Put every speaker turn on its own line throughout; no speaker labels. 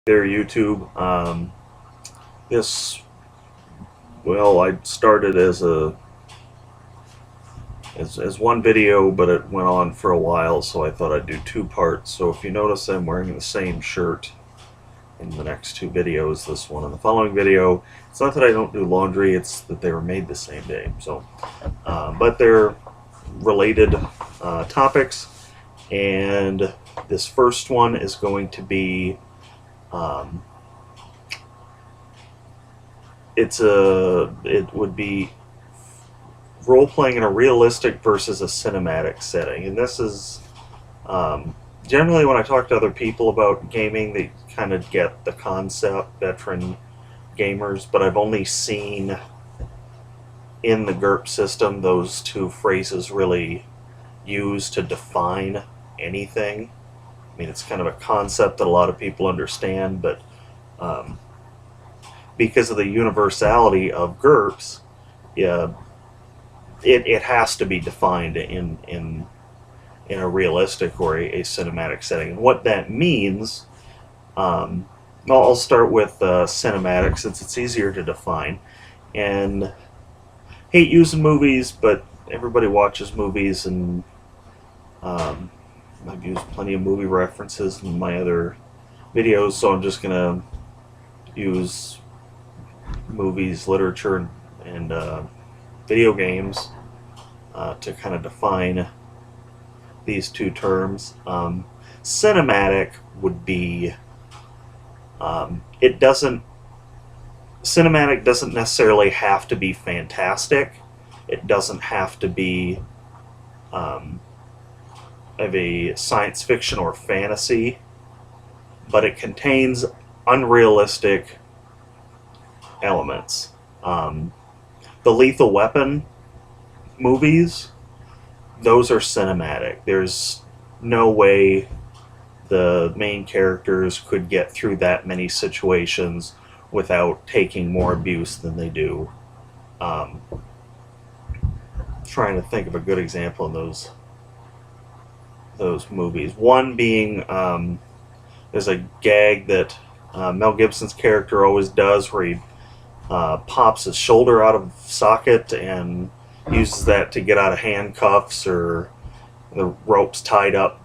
There, YouTube. This, well, I started as one video, but it went on for a while, so I thought I'd do two parts. So if you notice, I'm wearing the same shirt in the next two videos, this one and the following video. It's not that I don't do laundry; it's that they were made the same day. So, but they're related topics, and this first one is going to be. Um, it would be role playing in a realistic versus a cinematic setting, and this is generally when I talk to other people about gaming, they kind of get the concept, veteran gamers, but I've only seen in the Gurp system those two phrases really used to define anything. I mean, it's kind of a concept that a lot of people understand, but um, because of the universality of Gurps, yeah, it has to be defined in a realistic or a cinematic setting. And what that means, I'll start with cinematic since it's easier to define. And hate using movies, but everybody watches movies, and um, I've used plenty of movie references in my other videos, so I'm just gonna use movies, literature, and video games to kind of define these two terms. Cinematic would be it doesn't cinematic doesn't necessarily have to be fantastic. It doesn't have to be um, of a science fiction or fantasy, but it contains unrealistic elements. The Lethal Weapon movies, those are cinematic. There's no way the main characters could get through that many situations without taking more abuse than they do. Um, Trying to think of a good example in those movies. One being there's a gag that Mel Gibson's character always does, where he pops his shoulder out of socket and uses that to get out of handcuffs, or the ropes tied up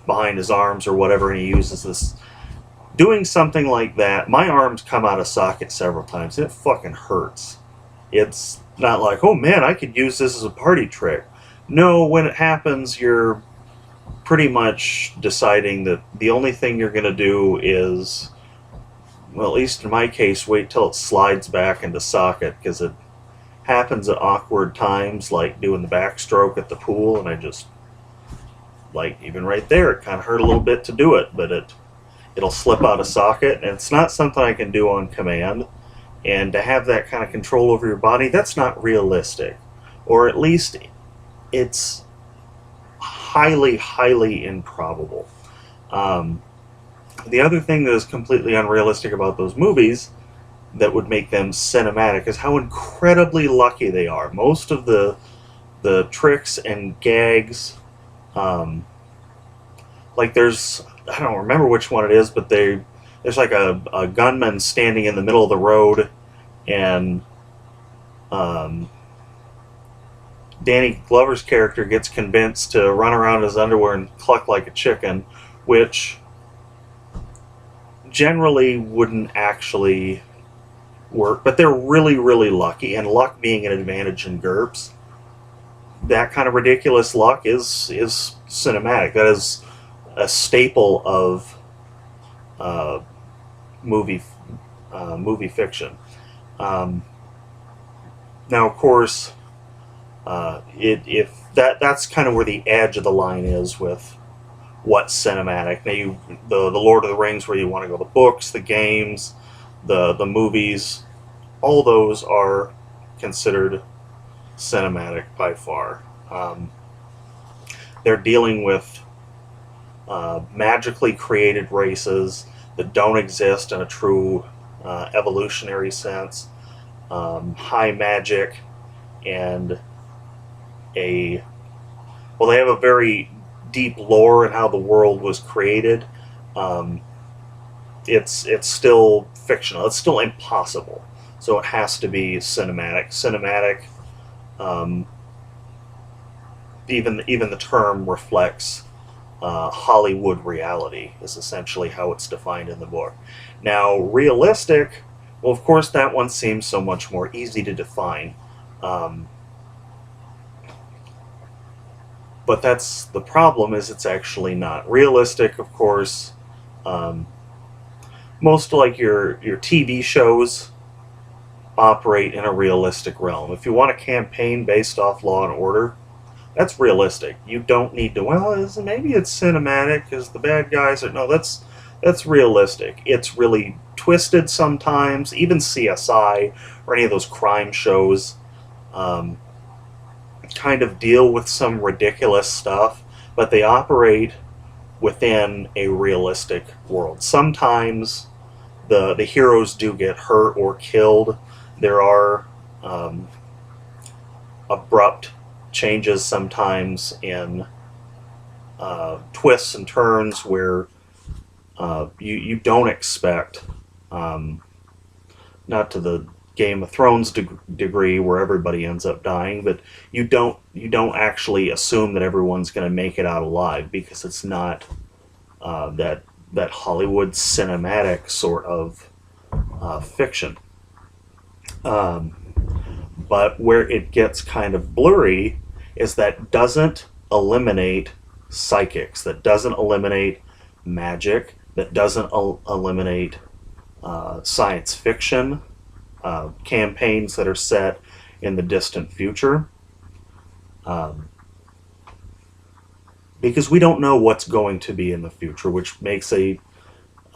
behind his arms or whatever, and he uses this. Doing something like that, my arms come out of socket several times. It fucking hurts. It's not like, oh man, I could use this as a party trick. No, when it happens, you're pretty much deciding that the only thing you're going to do is, well, at least in my case, wait till it slides back into socket, because it happens at awkward times, like doing the backstroke at the pool, and I just, like, even right there, it kind of hurt a little bit to do it, but it'll slip out of socket, and it's not something I can do on command. And to have that kind of control over your body, that's not realistic. Or at least it's highly, highly improbable. Um, the other thing that is completely unrealistic about those movies that would make them cinematic is how incredibly lucky they are. Most of the tricks and gags, like I don't remember which one it is, but there's like a gunman standing in the middle of the road, and um, Danny Glover's character gets convinced to run around in his underwear and cluck like a chicken, which generally wouldn't actually work, but they're really, really lucky, and luck being an advantage in GURPS, that kind of ridiculous luck is cinematic. That is a staple of uh, movie movie fiction. Um, Now, of course, if that's kind of where the edge of the line is with what's cinematic. Now, the Lord of the Rings, where you want to go, the books, the games, the movies, all those are considered cinematic by far. They're dealing with magically created races that don't exist in a true evolutionary sense, high magic, and they have a very deep lore in how the world was created. Um, it's still fictional. It's still impossible. So it has to be cinematic. Cinematic, um, even the term reflects Hollywood reality is essentially how it's defined in the book. Now, realistic, well, of course, that one seems so much more easy to define. Um, but that's the problem is it's actually not realistic. Of course, um, most like your TV shows operate in a realistic realm. If you want a campaign based off Law and Order, that's realistic. You don't need to. Well, maybe it's cinematic because the bad guys are. No, that's realistic. It's really twisted sometimes. Even CSI or any of those crime shows um, kind of deal with some ridiculous stuff, but they operate within a realistic world. Sometimes the heroes do get hurt or killed. There are abrupt changes sometimes in twists and turns where you don't expect, um, not to the Game of Thrones degree where everybody ends up dying, but you don't actually assume that everyone's going to make it out alive because it's not that Hollywood cinematic sort of fiction. Um, but where it gets kind of blurry is that doesn't eliminate psychics, that doesn't eliminate magic, that doesn't eliminate science fiction campaigns that are set in the distant future. Um, because we don't know what's going to be in the future, which makes an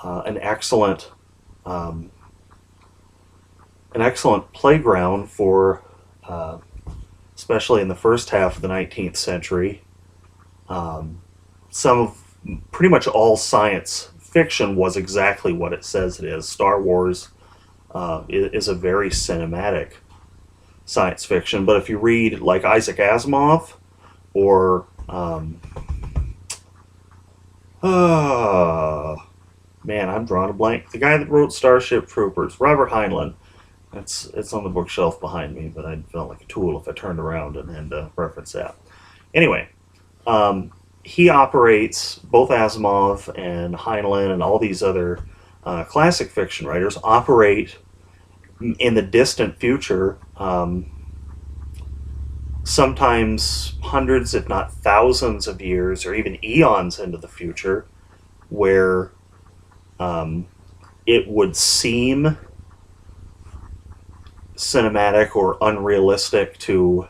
excellent um, an excellent playground for, uh, especially in the first half of the 19th century. Um, some of pretty much all science fiction was exactly what it says it is. Star Wars is a very cinematic science fiction, but if you read like Isaac Asimov or uh, man, I'm drawing a blank. The guy that wrote Starship Troopers, Robert Heinlein. It's on the bookshelf behind me, but I felt like a tool if I turned around and referenced that. Anyway, um, he operates both Asimov and Heinlein and all these other classic fiction writers operate in the distant future, sometimes hundreds, if not thousands, of years or even eons into the future, where um, it would seem cinematic or unrealistic to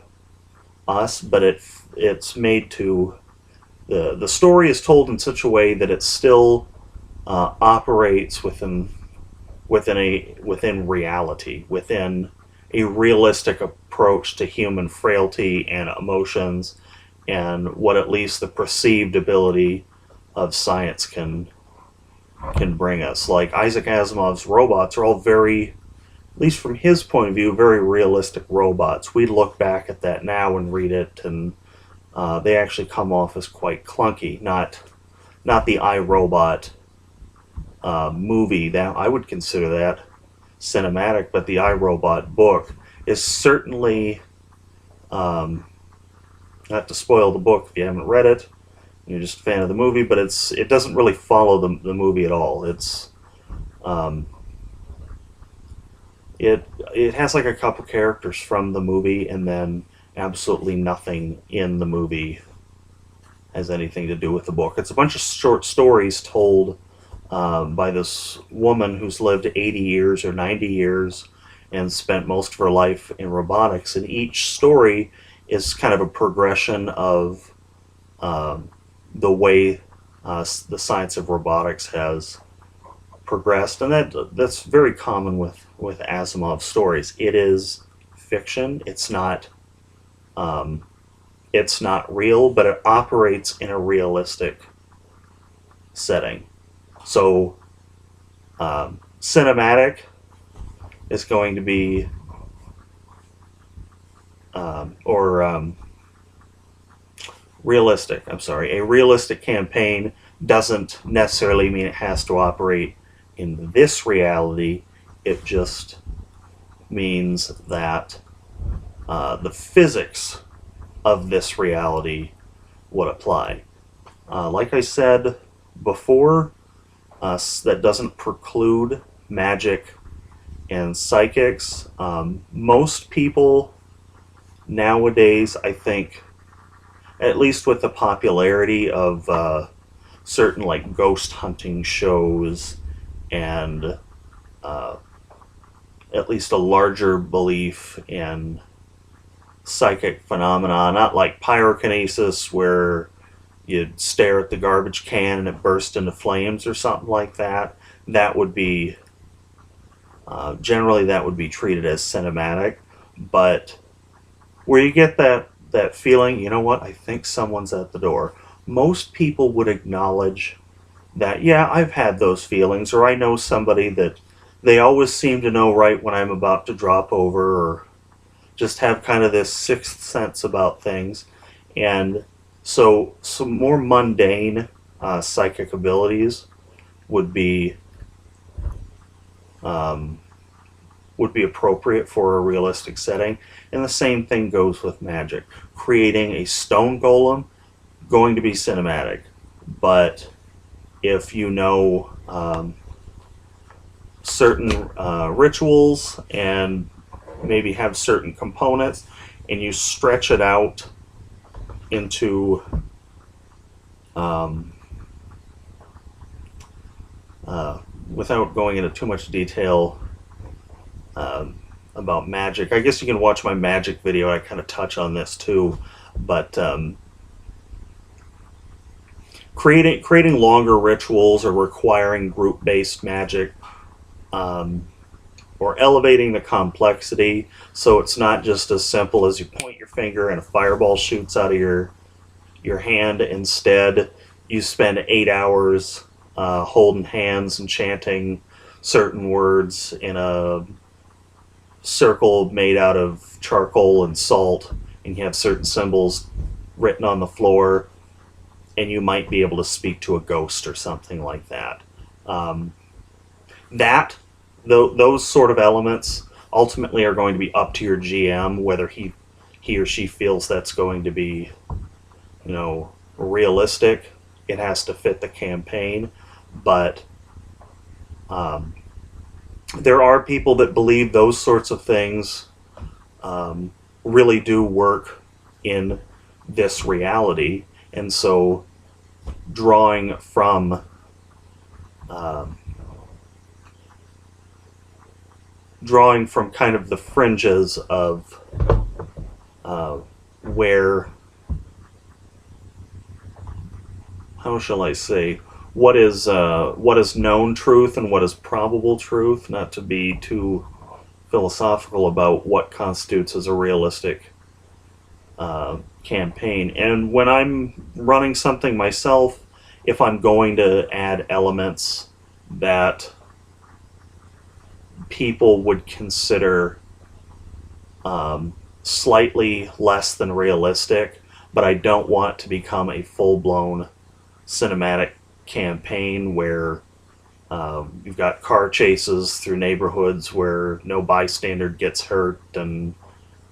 us, but it's made to the story is told in such a way that it still operates within reality, within a realistic approach to human frailty and emotions, and what at least the perceived ability of science can bring us. Like Isaac Asimov's robots are all very, at least from his point of view, very realistic robots. We look back at that now and read it, and they actually come off as quite clunky. Not the iRobot movie, that I would consider that cinematic, but the iRobot book is certainly, um, not to spoil the book if you haven't read it, you're just a fan of the movie, but it doesn't really follow the movie at all. Um, it has like a couple characters from the movie, and then absolutely nothing in the movie has anything to do with the book. It's a bunch of short stories told by this woman who's lived 80 years or 90 years and spent most of her life in robotics. And each story is kind of a progression of the way the science of robotics has progressed, and that's very common with Asimov stories. It is fiction. Um, it's not real, but it operates in a realistic setting. So, cinematic is going to be, or realistic. I'm sorry. A realistic campaign doesn't necessarily mean it has to operate in this reality, it just means that the physics of this reality would apply. Like I said before, that doesn't preclude magic and psychics. Most people nowadays, I think, at least with the popularity of certain like ghost hunting shows and uh, at least a larger belief in psychic phenomena, not like pyrokinesis where you'd stare at the garbage can and it burst into flames or something like that. That would be generally that would be treated as cinematic, but where you get that feeling, you know what, I think someone's at the door. Most people would acknowledge that, yeah, I've had those feelings, or I know somebody that they always seem to know right when I'm about to drop over, or just have kind of this sixth sense about things. And so some more mundane psychic abilities would be um, would be appropriate for a realistic setting. And the same thing goes with magic. Creating a stone golem, going to be cinematic. But if you know certain rituals and maybe have certain components and you stretch it out into um, without going into too much detail about magic. I guess you can watch my magic video. I kind of touch on this too, but creating longer rituals or requiring group based magic, um, or elevating the complexity so it's not just as simple as you point your finger and a fireball shoots out of your hand. Instead, you spend 8 hours holding hands and chanting certain words in a circle made out of charcoal and salt, and you have certain symbols written on the floor, and you might be able to speak to a ghost or something like that. Um, that those sort of elements ultimately are going to be up to your GM whether he or she feels that's going to be, you know, realistic. It has to fit the campaign, but um, there are people that believe those sorts of things really do work in this reality, and so drawing from um, drawing from kind of the fringes of where, how shall I say, what is known truth and what is probable truth, not to be too philosophical about what constitutes as a realistic campaign. And when I'm running something myself, if I'm going to add elements that people would consider slightly less than realistic, but I don't want to become a full-blown cinematic campaign where you've got car chases through neighborhoods where no bystander gets hurt and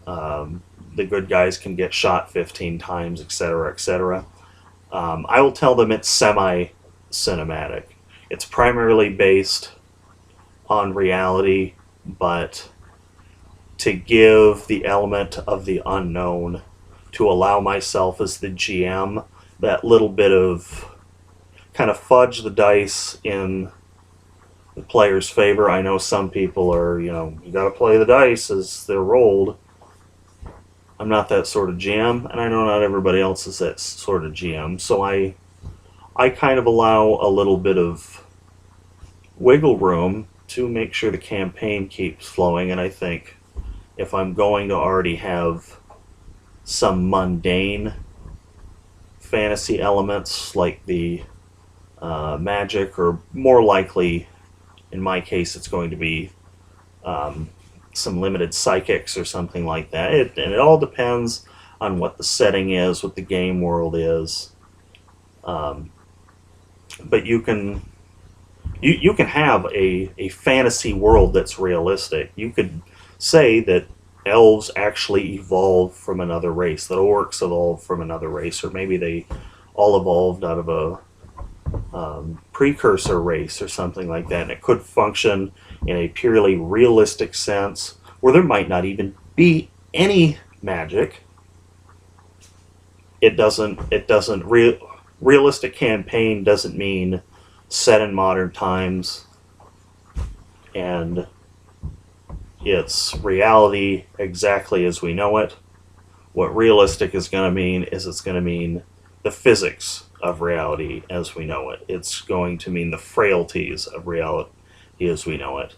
the good guys can get shot 15 times, etc., etc. I will tell them it's semi-cinematic. It's primarily based on reality, but to give the element of the unknown, to allow myself as the GM that little bit of kind of fudge the dice in the player's favor. I know some people are, you know, you got to play the dice as they're rolled. I'm not that sort of GM, and I know not everybody else is that sort of GM, so I kind of allow a little bit of wiggle room to make sure the campaign keeps flowing. And I think if I'm going to already have some mundane fantasy elements like the magic, or more likely in my case it's going to be some limited psychics or something like that. And it all depends on what the setting is, what the game world is. But you can You can have a fantasy world that's realistic. You could say that elves actually evolved from another race, that orcs evolved from another race, or maybe they all evolved out of a precursor race or something like that. And it could function in a purely realistic sense, where there might not even be any magic. Realistic campaign doesn't mean set in modern times, and it's reality exactly as we know it. What realistic is going to mean is it's going to mean the physics of reality as we know it. It's going to mean the frailties of reality as we know it.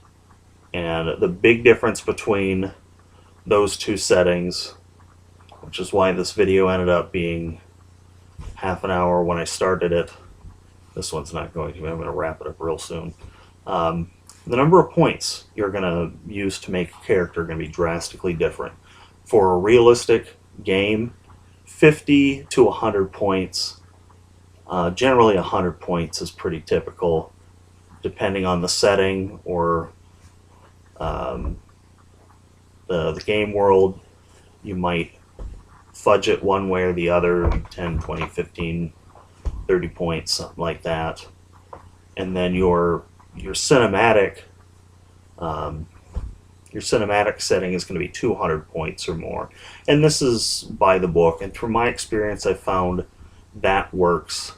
And the big difference between those two settings, which is why this video ended up being half an hour when I started it. This one's not going to be. I'm going to wrap it up real soon. The number of points you're going to use to make a character are going to be drastically different. For a realistic game, 50 to 100 points. Generally, 100 points is pretty typical, depending on the setting or the game world. You might fudge it one way or the other, 10, 20, 15, 30 points, something like that. And then your cinematic setting is going to be 200 points or more. And this is by the book, and from my experience I found that works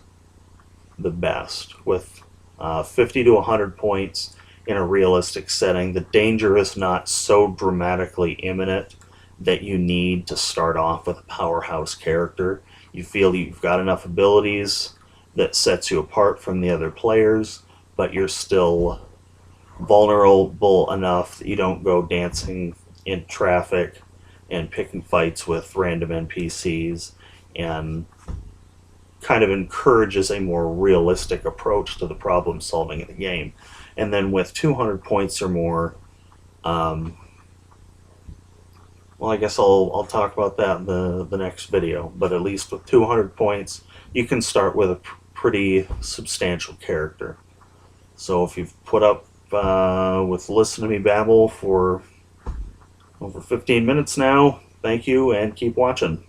the best. With 50 to 100 points in a realistic setting, the danger is not so dramatically imminent that you need to start off with a powerhouse character. You feel you've got enough abilities that sets you apart from the other players, but you're still vulnerable enough that you don't go dancing in traffic and picking fights with random NPCs, and kind of encourages a more realistic approach to the problem solving in the game. And then with 200 points or more, well, I guess I'll talk about that in the next video, but at least with 200 points, you can start with a pretty substantial character. So if you've put up with listening to me babble for over 15 minutes now, thank you, and keep watching.